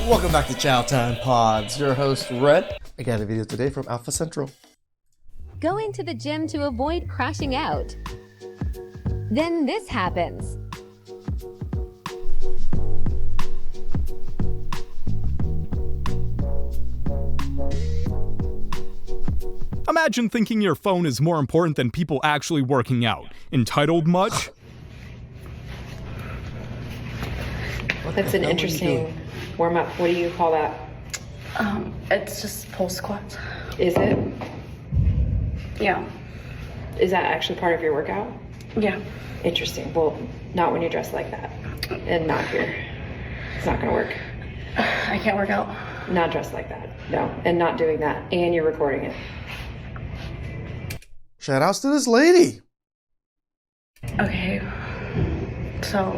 Welcome back to Chow Time Pods. Your host, Red. I got a video today from Alpha Central. Going to the gym to avoid crashing out. Then this happens. Imagine thinking your phone is more important than people actually working out. Entitled much? That's an interesting warm-up. What do you call that? It's just pull squats. Is it? Yeah. Is that actually part of your workout? Yeah. Interesting. Well, not when you're dressed like that. And not here. It's not gonna work. I can't work out. Not dressed like that. No. And not doing that. And you're recording it. Shout outs to this lady. Okay. So,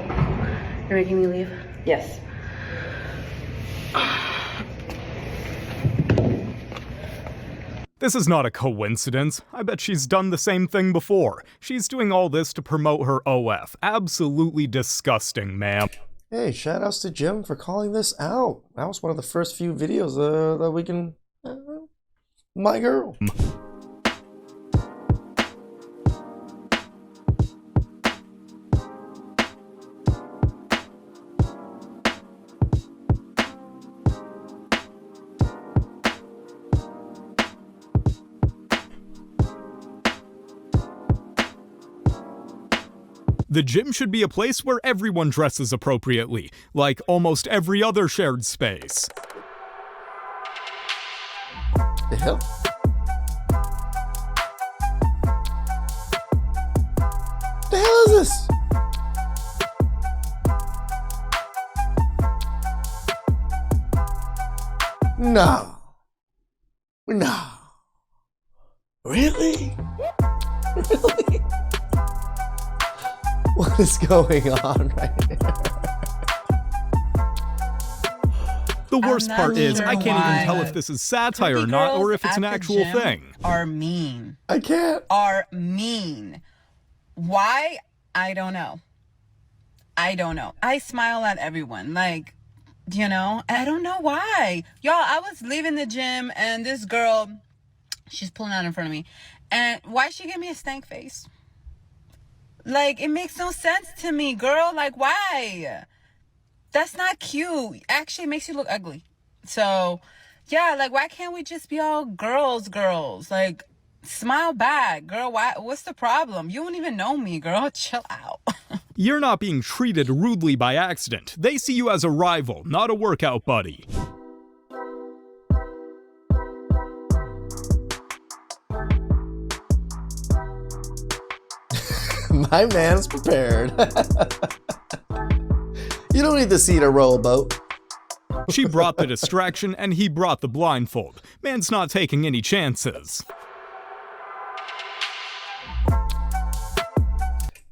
you're making me leave? Yes. This is not a coincidence. I bet she's done the same thing before. She's doing all this to promote her OF. Absolutely disgusting, ma'am. Hey, shout outs to Jim for calling this out. That was one of the first few videos that we can... my girl. The gym should be a place where everyone dresses appropriately, like almost every other shared space. The hell? The hell is this? No. No. Really? Really? What is going on right here? The worst part is, sure I can't why. even tell if this is satire or Creepy not, or girls if it's an at the actual gym thing. Are mean. I can't. Are mean. Why? I don't know. I don't know. I smile at everyone. Like, you know, I don't know why. Y'all, I was leaving the gym and this girl, she's pulling out in front of me. And why she give me a stank face? Like, it makes no sense to me, girl. Like, why? That's not cute. Actually, it makes you look ugly. So, yeah, like, why can't we just be all girls? Like, smile back, girl. Why? What's the problem? You don't even know me, girl. Chill out. You're not being treated rudely by accident. They see you as a rival, not a workout buddy. My man's prepared. You don't need to see the rowboat. She brought the distraction and he brought the blindfold. Man's not taking any chances.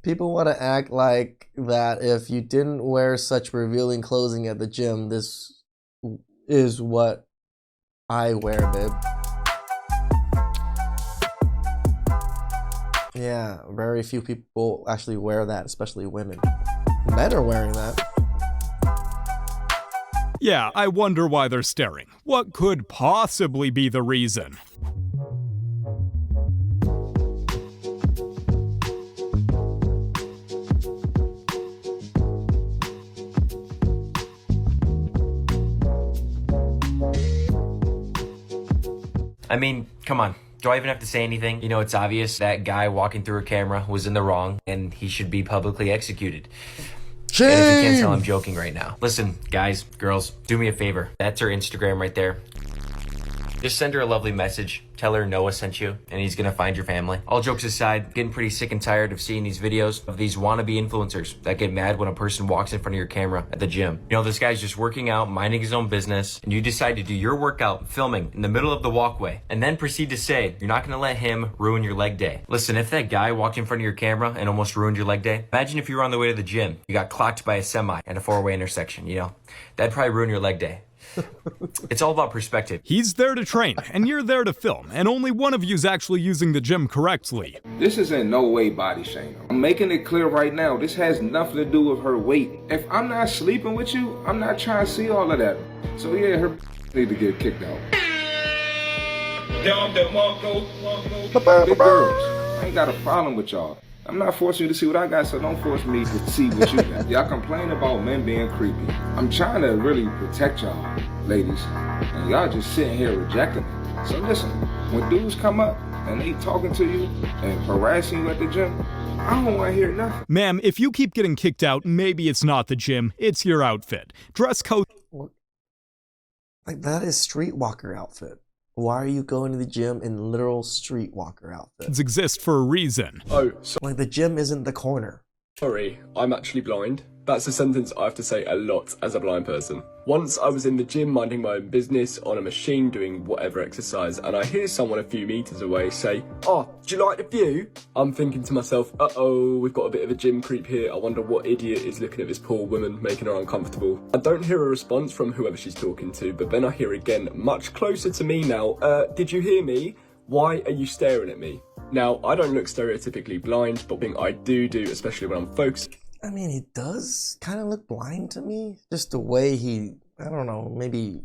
People want to act like that if you didn't wear such revealing clothing at the gym, this is what I wear, babe. Yeah, very few people actually wear that, especially women. Men are wearing that. Yeah, I wonder why they're staring. What could possibly be the reason? I mean, come on. Do I even have to say anything? You know, it's obvious that guy walking through a camera was in the wrong and he should be publicly executed. Shame! And if you can't tell, I'm joking right now. Listen, guys, girls, do me a favor. That's her Instagram right there. Just send her a lovely message. Tell her Noah sent you, and he's gonna find your family. All jokes aside, getting pretty sick and tired of seeing these videos of these wannabe influencers that get mad when a person walks in front of your camera at the gym. You know, this guy's just working out, minding his own business, and you decide to do your workout filming in the middle of the walkway, and then proceed to say you're not gonna let him ruin your leg day. Listen, if that guy walked in front of your camera and almost ruined your leg day, imagine if you were on the way to the gym, you got clocked by a semi at a four-way intersection, you know? That'd probably ruin your leg day. It's all about perspective. He's there to train, and you're there to film, and only one of you's actually using the gym correctly. This is in no way body shaming. I'm making it clear right now, this has nothing to do with her weight. If I'm not sleeping with you, I'm not trying to see all of that. So yeah, her need to get kicked out. Big girls, I ain't got a problem with y'all. I'm not forcing you to see what I got, so don't force me to see what you got. Y'all complain about men being creepy. I'm trying to really protect y'all, ladies, and y'all just sitting here rejecting it. So listen, when dudes come up and they talking to you and harassing you at the gym, I don't want to hear nothing. Ma'am, if you keep getting kicked out, maybe it's not the gym, it's your outfit. Dress code. Like, that is streetwalker outfit. Why are you going to the gym in literal streetwalker outfits? Exist for a reason. Oh, Like, the gym isn't the corner. sorry, I'm actually blind. That's a sentence I have to say a lot as a blind person. Once I was in the gym minding my own business on a machine doing whatever exercise, and I hear someone a few meters away say, "Oh, do you like the view?" I'm thinking to myself, uh-oh, we've got a bit of a gym creep here. I wonder what idiot is looking at this poor woman, making her uncomfortable. I don't hear a response from whoever she's talking to, but then I hear again, much closer to me now, "Did you hear me? Why are you staring at me?" Now, I don't look stereotypically blind, but one thing I do, especially when I'm focused, I mean, he does kind of look blind to me. Just the way he, I don't know, maybe...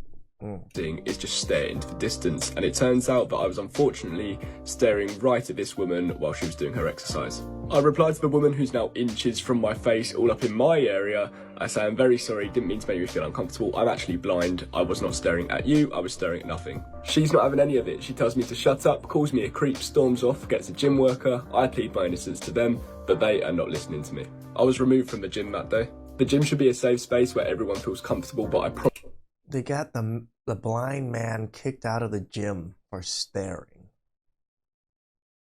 is just stare into the distance, and it turns out that I was unfortunately staring right at this woman while she was doing her exercise. I replied to the woman, who's now inches from my face, all up in my area. I say, "I'm very sorry, didn't mean to make you feel uncomfortable. I'm actually blind. I was not staring at you, I was staring at nothing." She's not having any of it. She tells me to shut up, calls me a creep, storms off, gets a gym worker. I plead my innocence to them, but they are not listening to me. I was removed from the gym that day. The gym should be a safe space where everyone feels comfortable, but I They got the blind man kicked out of the gym for staring.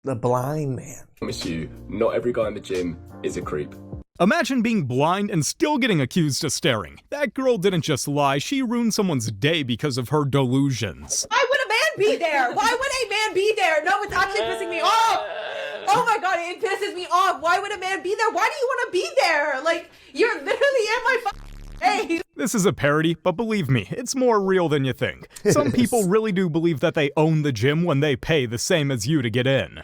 The blind man. promise you, not every guy in the gym is a creep. Imagine being blind and still getting accused of staring. That girl didn't just lie, she ruined someone's day because of her delusions. Why would a man be there? Why would a man be there? No, it's actually pissing me off. Oh my god, it pisses me off. Why would a man be there? Why do you want to be there? Like, you're literally in my face. This is a parody, but believe me, it's more real than you think. Some people really do believe that they own the gym when they pay the same as you to get in.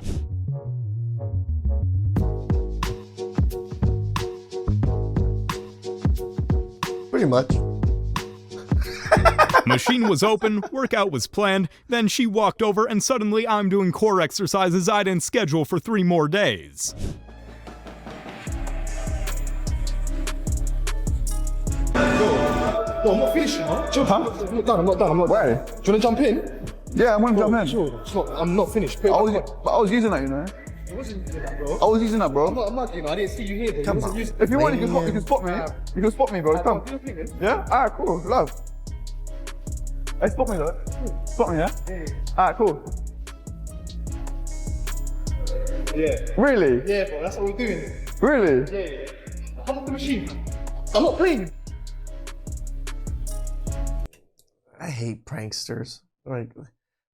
Pretty much. Machine was open, workout was planned, then she walked over and suddenly I'm doing core exercises I didn't schedule for 3 more days. No, I'm not finishing, huh? I'm not done, I'm not done, I'm not Why? done. Do you want to jump in? Yeah, I want to jump in. Sure, it's not, I'm not finished. I was using that, you know. It wasn't using that, bro. I was using that, bro. I'm not, you know, I didn't see you here, bro. Come on. If you want, you can spot me. You can spot me, bro. Come. Yeah? Alright, cool. Love. Hey, spot me, though. Spot me, yeah? Alright, cool. Yeah. Really? Yeah, bro, that's what we're doing. Really? Yeah. Come off the machine. I'm not playing. I hate pranksters. Like,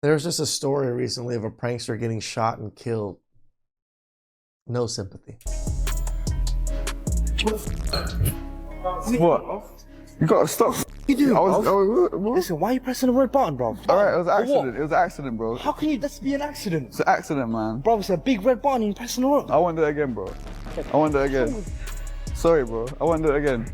there was just a story recently of a prankster getting shot and killed. No sympathy. What? You gotta stop. You do, what? Listen, why are you pressing the red button, bro? Alright, it was an accident. It was an accident, bro. How can you, this be an accident? It's an accident, man. Bro, it's a big red button and you're pressing the wrong. I won't do it again, bro. I won't do it again. Sorry, bro. I won't do it again.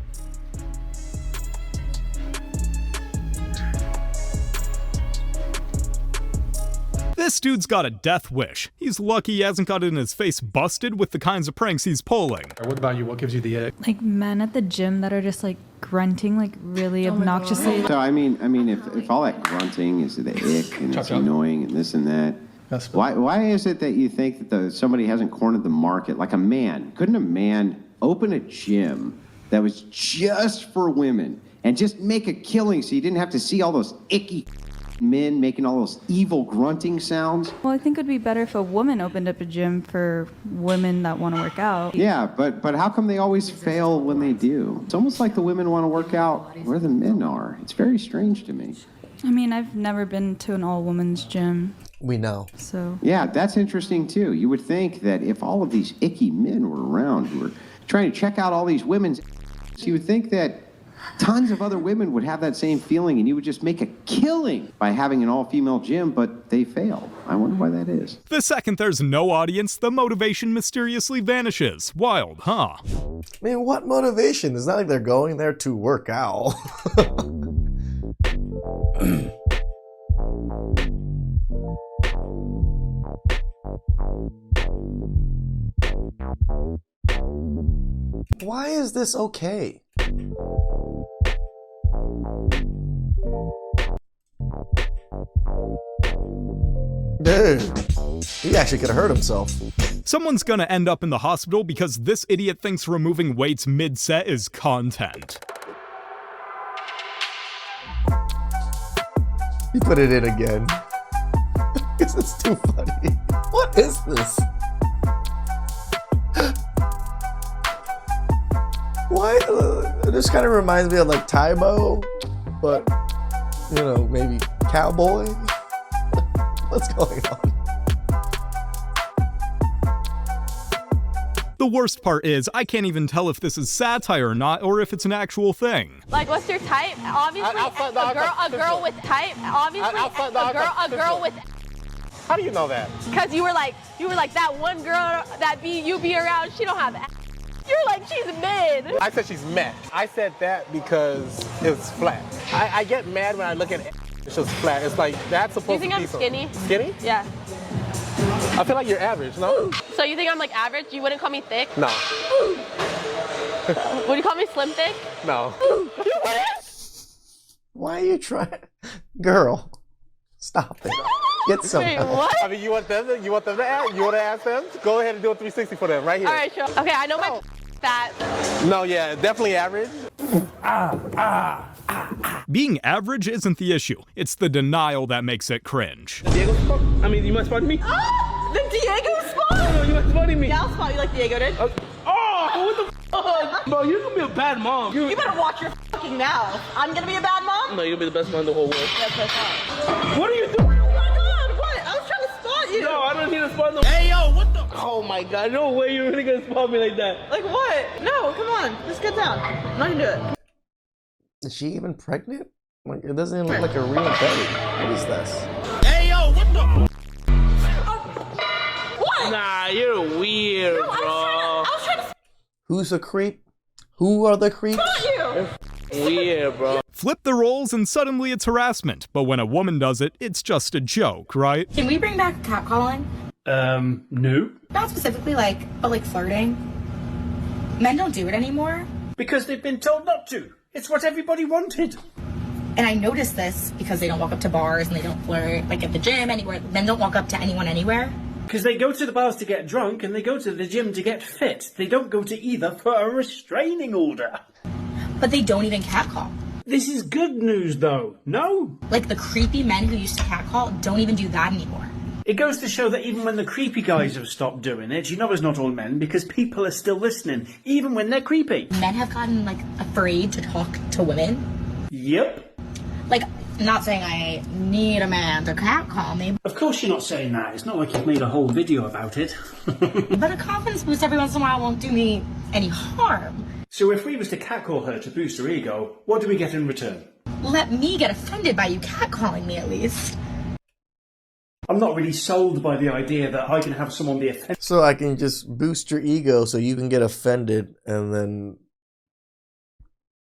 This dude's got a death wish. He's lucky he hasn't gotten his face busted with the kinds of pranks he's pulling. What about you? What gives you the ick? Like men at the gym that are just like grunting like really obnoxiously. So I mean, if all that grunting is the ick and it's annoying and this and that, why is it that you think that somebody hasn't cornered the market? Like a man, couldn't a man open a gym that was just for women and just make a killing so you didn't have to see all those icky men making all those evil grunting sounds? Well, I think it would be better if a woman opened up a gym for women that want to work out. Yeah, but how come they always fail when they do? It's almost like the women want to work out where the men are. It's very strange to me. I mean, I've never been to an all-women's gym. We know. So. Yeah, that's interesting too. You would think that if all of these icky men were around who were trying to check out all these women's, you would think that Tons of other women would have that same feeling, and you would just make a killing by having an all-female gym, but they fail. I wonder why that is. The second there's no audience, the motivation mysteriously vanishes. Wild, huh? I mean, what motivation? It's not like they're going there to work out. Why is this okay? Dude, he actually could have hurt himself. Someone's gonna end up in the hospital because this idiot thinks removing weights mid-set is content. He put it in again. This is too funny. What is this? Why? This kind of reminds me of like Tybo, but you know, maybe cowboy. What's going on? The worst part is, I can't even tell if this is satire or not, or if it's an actual thing. Like, what's your type? Obviously, a girl with type. Obviously, a girl with. How do you know that? Because you were like that one girl that you be around. She don't have. You're like, she's mid. I said she's mad. I said that because it's flat. I get mad when I look at it. It's just flat. It's like, that's supposed to be. Do you think I'm skinny? Skinny? Yeah. I feel like you're average, no? So you think I'm like average? You wouldn't call me thick? No. Would you call me slim thick? No. Why are you trying? Girl, stop it. Get some. Wait, what? I mean, you want them to ask? You want to ask them? Go ahead and do a 360 for them, right here. All right, sure. Okay, I know my fat. No, yeah, definitely average. Being average isn't the issue. It's the denial that makes it cringe. Diego spot? I mean, you might spot me? The Diego spot? No, you might spot me. Yeah, I'll spot you like Diego did. Okay. Oh, what the fuck? Bro, you're gonna be a bad mom. You better watch your fucking mouth. I'm gonna be a bad mom? No, you'll be the best mom in the whole world. That's my fault. What are you doing? Oh my god, what? I was trying to spot you. No, I don't need to spot no. Hey, yo, what the? Oh my god, no way you're really gonna spot me like that. Like what? No, come on. Just get down. I'm not gonna do it. Is she even pregnant? Like, it doesn't even look like a real belly. What is this? Hey, yo, what the? What? Nah, you're weird, No, bro. I was trying to Who's a creep? Who are the creeps? spot you. Weird, bro. Flip the roles and suddenly it's harassment, but when a woman does it, it's just a joke, right? Can we bring back catcalling? No. Not specifically but like flirting. Men don't do it anymore. Because they've been told not to. It's what everybody wanted. And I noticed this because they don't walk up to bars and they don't flirt, like at the gym, anywhere. Men don't walk up to anyone anywhere. Because they go to the bars to get drunk and they go to the gym to get fit. They don't go to either for a restraining order. But they don't even catcall. This is good news, though, no? Like the creepy men who used to catcall don't even do that anymore. It goes to show that even when the creepy guys have stopped doing it, you know it's not all men, because people are still listening, even when they're creepy. Men have gotten, afraid to talk to women. Yep. I'm not saying I need a man to catcall me. Of course you're not saying that. It's not like you've made a whole video about it. But a confidence boost every once in a while won't do me any harm. So if we was to catcall her to boost her ego, what do we get in return? Let me get offended by you catcalling me at least. I'm not really sold by the idea that I can have someone be offended. So I can just boost your ego so you can get offended and then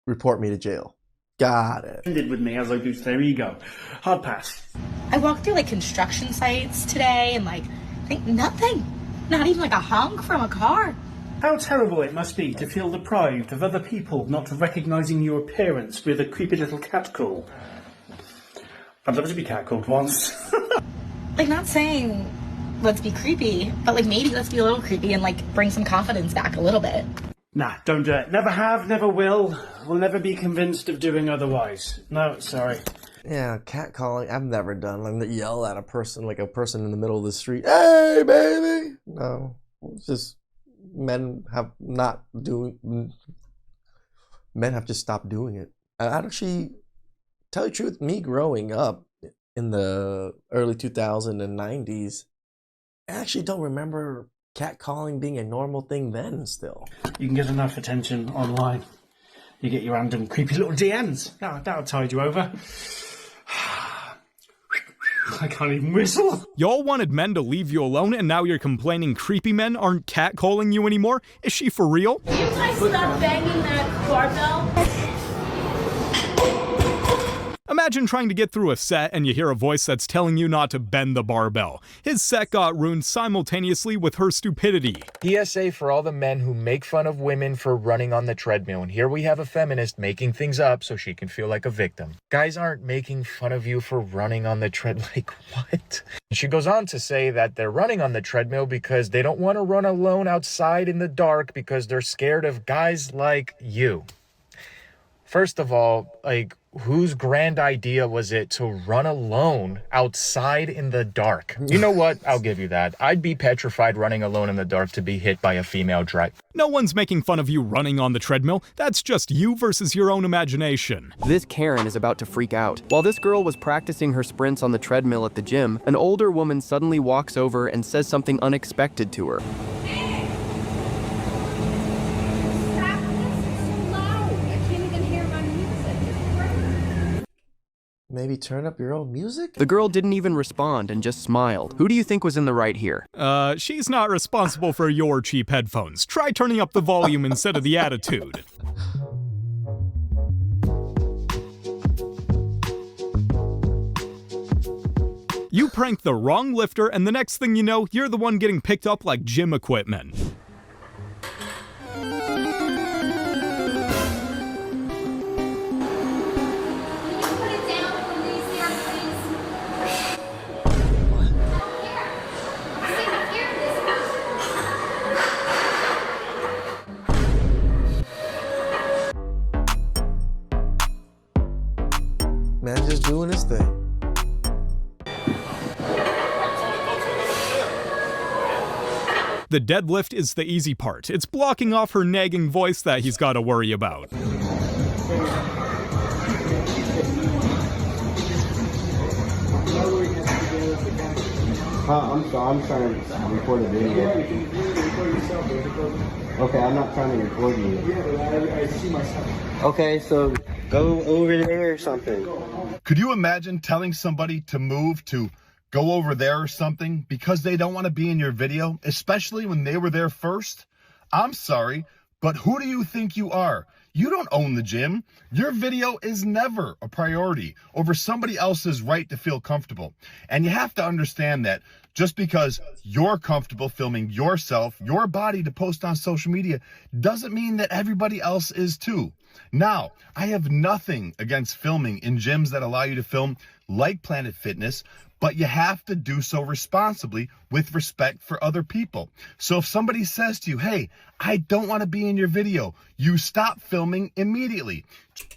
report me to jail. Got it. Offended with me as I boost their ego. Hard pass. I walked through construction sites today and think nothing. Not even a honk from a car. How terrible it must be to feel deprived of other people not recognizing your appearance with a creepy little catcall. I'd love to be catcalled once. Not saying let's be creepy, but maybe let's be a little creepy and bring some confidence back a little bit. Nah, don't do it. Never have, never will. Will never be convinced of doing otherwise. No, sorry. Yeah, catcalling, I've never done. Yell at a person, a person in the middle of the street. Hey, baby! No, it's just men have just stopped doing it. I actually, tell you the truth, me growing up in the early 2000s and 90s, I actually don't remember catcalling being a normal thing then still. You can get enough attention online. You get your random creepy little DMs. That'll tide you over. I can't even whistle. Y'all wanted men to leave you alone and now you're complaining creepy men aren't catcalling you anymore? Is she for real? You guys stop banging that barbell? Imagine trying to get through a set and you hear a voice that's telling you not to bend the barbell. His set got ruined simultaneously with her stupidity. PSA for all the men who make fun of women for running on the treadmill. And here we have a feminist making things up so she can feel like a victim. Guys aren't making fun of you for running on the treadmill. Like, what? She goes on to say that they're running on the treadmill because they don't want to run alone outside in the dark because they're scared of guys like you. First of all, like, whose grand idea was it to run alone outside in the dark? You know what? I'll give you that. I'd be petrified running alone in the dark to be hit by a female driver. No one's making fun of you running on the treadmill. That's just you versus your own imagination. This Karen is about to freak out. While this girl was practicing her sprints on the treadmill at the gym, an older woman suddenly walks over and says something unexpected to her. Maybe turn up your own music? The girl didn't even respond and just smiled. Who do you think was in the right here? She's not responsible for your cheap headphones. Try turning up the volume instead of the attitude. You prank the wrong lifter, and the next thing you know, you're the one getting picked up like gym equipment. Man just doing his thing. The deadlift is the easy part. It's blocking off her nagging voice that he's got to worry about. I'm sorry, I'm trying to record a video. Okay, I'm not trying to record you. Yeah, but I see myself. Okay, so go over there or something. Could you imagine telling somebody to move to go over there or something because they don't want to be in your video, especially when they were there first? I'm sorry, but who do you think you are? You don't own the gym. Your video is never a priority over somebody else's right to feel comfortable. And you have to understand that just because you're comfortable filming yourself, your body to post on social media, doesn't mean that everybody else is too. Now, I have nothing against filming in gyms that allow you to film like Planet Fitness, but you have to do so responsibly with respect for other people. So if somebody says to you, hey, I don't want to be in your video, you stop filming immediately.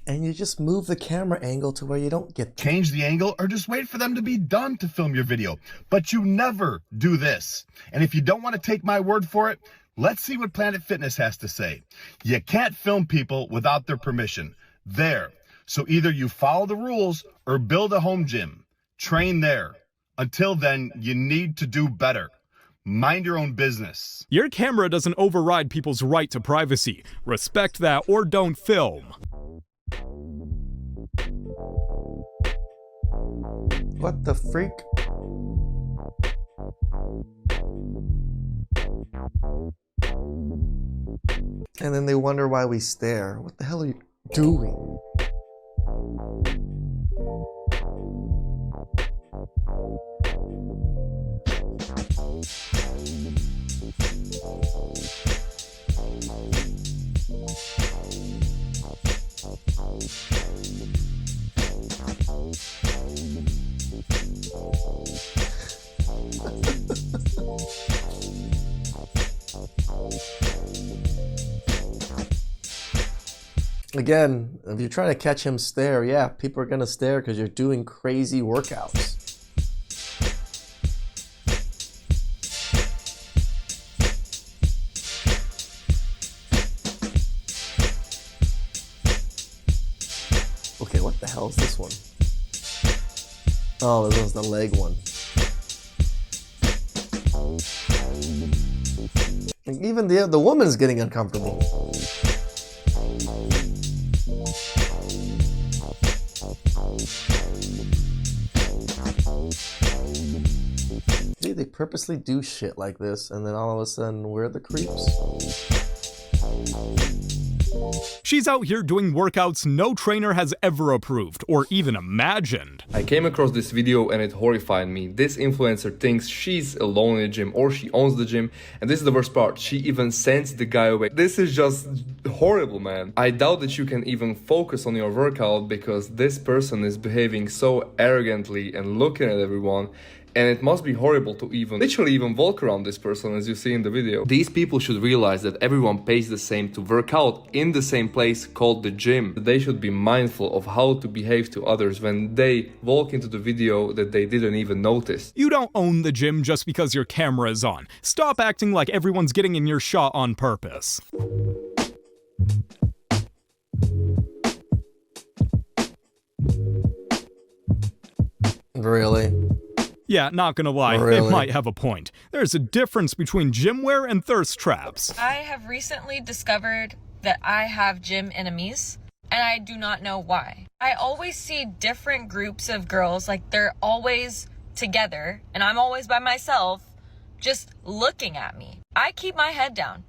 And you just move the camera angle to where you don't get... Change the angle or just wait for them to be done to film your video. But you never do this. And if you don't want to take my word for it, let's see what Planet Fitness has to say. You can't film people without their permission. There. So either you follow the rules or build a home gym. Train there. Until then, you need to do better. Mind your own business. Your camera doesn't override people's right to privacy. Respect that or don't film. What the freak? And then they wonder why we stare. What the hell are you doing? Again, if you're trying to catch him stare, yeah, people are gonna stare because you're doing crazy workouts. Okay, what the hell is this one? Oh, this was the leg one. Even the woman's getting uncomfortable. purposely do shit like this, and then all of a sudden we're the creeps. She's out here doing workouts no trainer has ever approved or even imagined. I came across this video and it horrified me. This influencer thinks she's alone in the gym or she owns the gym, and this is the worst part, she even sends the guy away. This is just horrible, man. I doubt that you can even focus on your workout because this person is behaving so arrogantly and looking at everyone. And it must be horrible to literally even walk around this person, as you see in the video. These people should realize that everyone pays the same to work out in the same place called the gym. They should be mindful of how to behave to others when they walk into the video that they didn't even notice. You don't own the gym just because your camera is on. Stop acting like everyone's getting in your shot on purpose. Really? Yeah, not gonna lie, Really? they might have a point. There's a difference between gym wear and thirst traps. I have recently discovered that I have gym enemies, and I do not know why. I always see different groups of girls, like they're always together, and I'm always by myself, just looking at me. I keep my head down.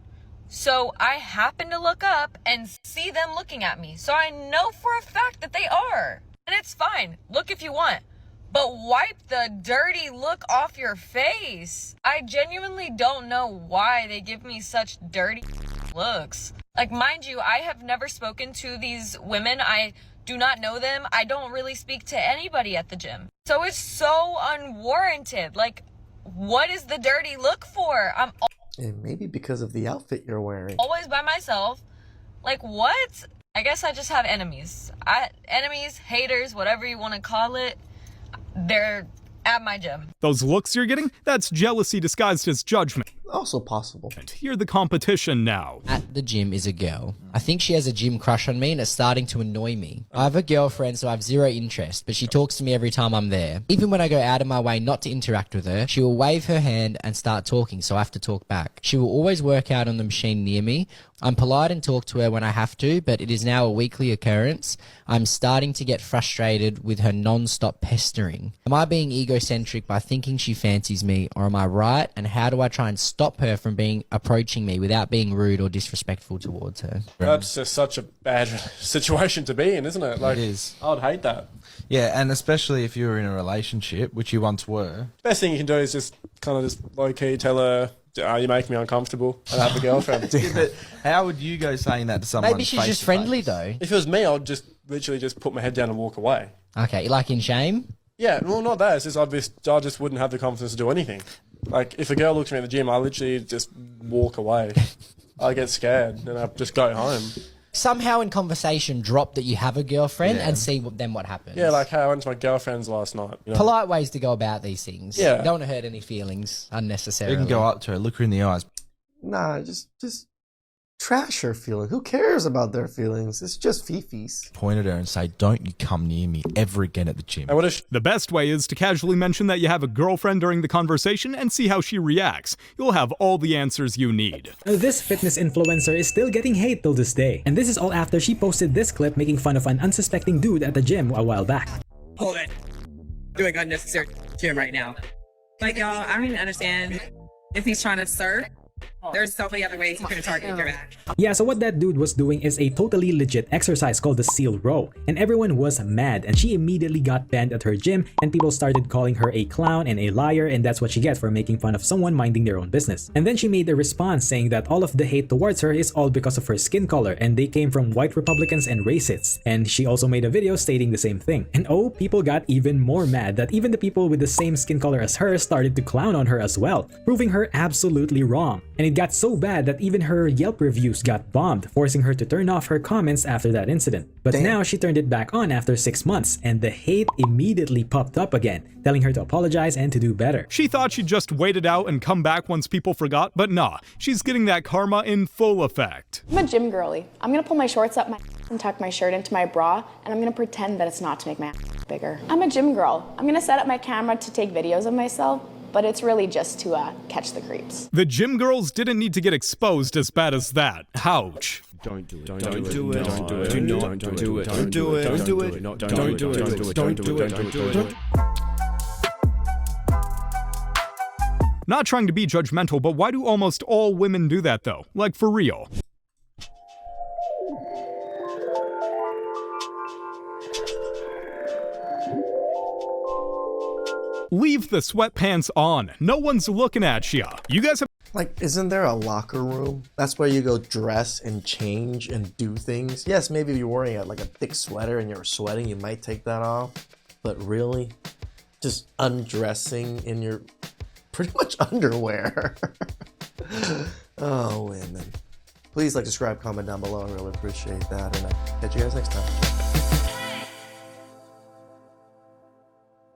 So I happen to look up and see them looking at me. So I know for a fact that they are. And it's fine. Look if you want. But wipe the dirty look off your face. I genuinely don't know why they give me such dirty looks. Like, mind you, I have never spoken to these women. I do not know them. I don't really speak to anybody at the gym. So it's so unwarranted. Like, what is the dirty look for? And maybe because of the outfit you're wearing. Always by myself. Like, what? I guess I just have enemies. Enemies, haters, whatever you want to call it. They're at my gym. Those looks you're getting? That's jealousy disguised as judgment. Also possible. You're the competition now. At the gym is a girl. I think she has a gym crush on me and it's starting to annoy me. I have a girlfriend, so I have zero interest, but she talks to me every time I'm there. Even when I go out of my way not to interact with her, she will wave her hand and start talking, so I have to talk back. She will always work out on the machine near me. I'm polite and talk to her when I have to, but it is now a weekly occurrence. I'm starting to get frustrated with her non-stop pestering. Am I being egocentric by thinking she fancies me, or am I right? And how do I try and stop her from approaching me without being rude or disrespectful towards her? That's just such a bad situation to be in, isn't it? Like, it is. I would hate that. Yeah, and especially if you were in a relationship, which you once were. Best thing you can do is just kind of just low-key tell her, you make me uncomfortable, and I have a girlfriend. Yeah, but how would you go saying that to someone? Maybe she's just friendly though. If it was me, I'd just literally just put my head down and walk away. Okay, like in shame? Yeah, well, not that. It's just I just wouldn't have the confidence to do anything. Like, if a girl looks at me in the gym, I literally just walk away. I get scared, and I just go home. Somehow in conversation drop that you have a girlfriend and see what happens. Yeah, like, hey, I went to my girlfriend's last night. You know? Polite ways to go about these things. Yeah. You don't want to hurt any feelings unnecessarily. You can go up to her, look her in the eyes. Nah, just trash her feeling. Who cares about their feelings? It's just fifis. Point at her and say, don't you come near me ever again at the gym. The best way is to casually mention that you have a girlfriend during the conversation and see how she reacts. You'll have all the answers you need. This fitness influencer is still getting hate till this day. And this is all after she posted this clip making fun of an unsuspecting dude at the gym a while back. Hold it. Doing unnecessary gym right now. Like, y'all, I don't even understand if he's trying to serve. There's so many other ways you can target your back. Yeah, so what that dude was doing is a totally legit exercise called the seal row, and everyone was mad, and she immediately got banned at her gym, and people started calling her a clown and a liar, and that's what she gets for making fun of someone minding their own business. And then she made a response saying that all of the hate towards her is all because of her skin color, and they came from white Republicans and racists. And she also made a video stating the same thing. And oh, people got even more mad that even the people with the same skin color as her started to clown on her as well, proving her absolutely wrong. And it got so bad that even her Yelp reviews got bombed, forcing her to turn off her comments after that incident. But now she turned it back on after 6 months, and the hate immediately popped up again, telling her to apologize and to do better. She thought she'd just wait it out and come back once people forgot, but nah, she's getting that karma in full effect. I'm a gym girly. I'm gonna pull my shorts up my and tuck my shirt into my bra, and I'm gonna pretend that it's not to make my bigger. I'm a gym girl. I'm gonna set up my camera to take videos of myself, but it's really just to catch the creeps. The gym girls didn't need to get exposed as bad as that. Ouch. Don't do it. Don't do it. Don't do it. Do not do it. Don't do it. Don't do it. Don't do it. Don't do it. Don't do it. Don't do it. Not trying to be judgmental, but why do almost all women do that though? Like, for real. Leave the sweatpants on. No one's looking at ya. You guys have... Like, isn't there a locker room? That's where you go dress and change and do things. Yes, maybe if you're wearing like a thick sweater and you're sweating, you might take that off. But really, just undressing in your pretty much underwear. Oh, women. Please like, subscribe, comment down below. I really appreciate that. And I'll catch you guys next time.